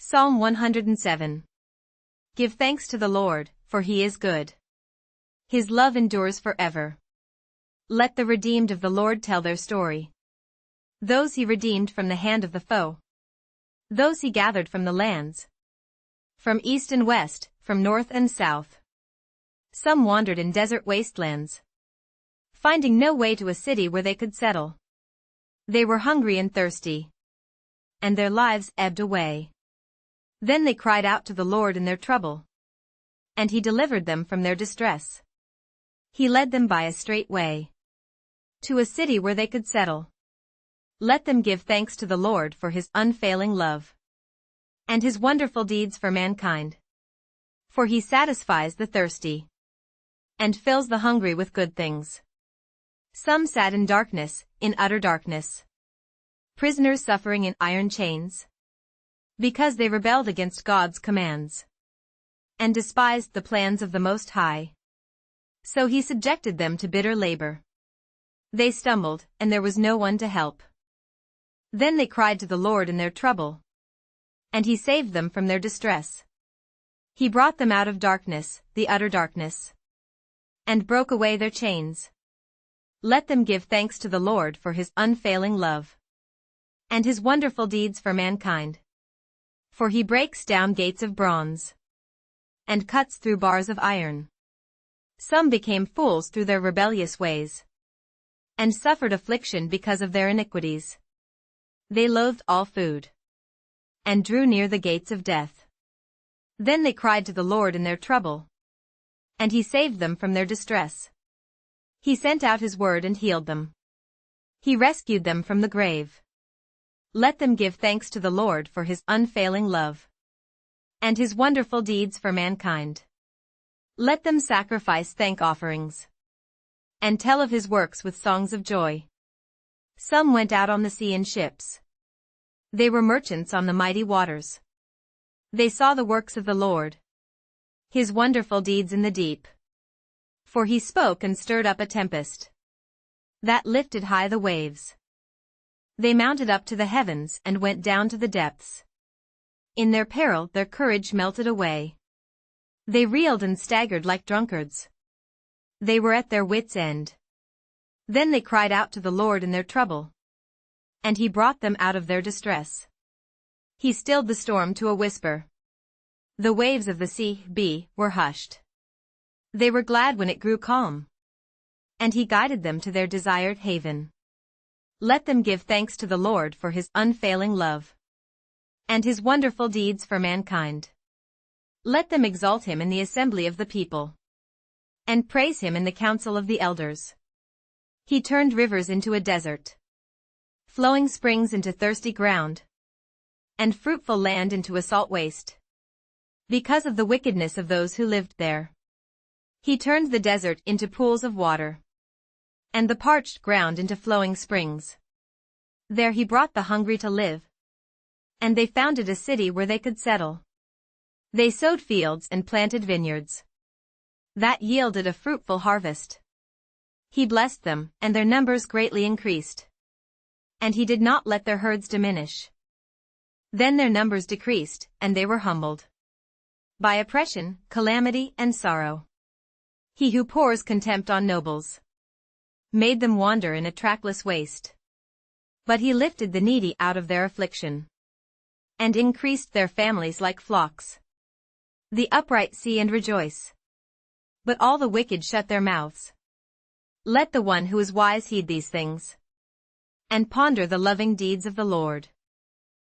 Psalm 107. Give thanks to the Lord, for he is good. His love endures forever. Let the redeemed of the Lord tell their story. Those he redeemed from the hand of the foe. Those he gathered from the lands. From east and west, from north and south. Some wandered in desert wastelands, finding no way to a city where they could settle. They were hungry and thirsty, and their lives ebbed away. Then they cried out to the Lord in their trouble, and he delivered them from their distress. He led them by a straight way to a city where they could settle. Let them give thanks to the Lord for his unfailing love and his wonderful deeds for mankind. For he satisfies the thirsty and fills the hungry with good things. Some sat in darkness, in utter darkness, prisoners suffering in iron chains, because they rebelled against God's commands and despised the plans of the Most High. So he subjected them to bitter labor. They stumbled, and there was no one to help. Then they cried to the Lord in their trouble, and he saved them from their distress. He brought them out of darkness, the utter darkness, and broke away their chains. Let them give thanks to the Lord for his unfailing love and his wonderful deeds for mankind. For he breaks down gates of bronze and cuts through bars of iron. Some became fools through their rebellious ways and suffered affliction because of their iniquities. They loathed all food and drew near the gates of death. Then they cried to the Lord in their trouble, and he saved them from their distress. He sent out his word and healed them. He rescued them from the grave. Let them give thanks to the Lord for his unfailing love and his wonderful deeds for mankind. Let them sacrifice thank offerings and tell of his works with songs of joy. Some went out on the sea in ships. They were merchants on the mighty waters. They saw the works of the Lord, his wonderful deeds in the deep. For he spoke and stirred up a tempest that lifted high the waves. They mounted up to the heavens and went down to the depths. In their peril their courage melted away. They reeled and staggered like drunkards. They were at their wits' end. Then they cried out to the Lord in their trouble, and he brought them out of their distress. He stilled the storm to a whisper. The waves of the sea were hushed. They were glad when it grew calm, and he guided them to their desired haven. Let them give thanks to the Lord for his unfailing love and his wonderful deeds for mankind. Let them exalt him in the assembly of the people and praise him in the council of the elders. He turned rivers into a desert, flowing springs into thirsty ground, and fruitful land into a salt waste. Because of the wickedness of those who lived there, he turned the desert into pools of water, and the parched ground into flowing springs. There he brought the hungry to live, and they founded a city where they could settle. They sowed fields and planted vineyards that yielded a fruitful harvest. He blessed them, and their numbers greatly increased, and he did not let their herds diminish. Then their numbers decreased, and they were humbled by oppression, calamity, and sorrow. He who pours contempt on nobles made them wander in a trackless waste. But he lifted the needy out of their affliction and increased their families like flocks. The upright see and rejoice, but all the wicked shut their mouths. Let the one who is wise heed these things and ponder the loving deeds of the Lord.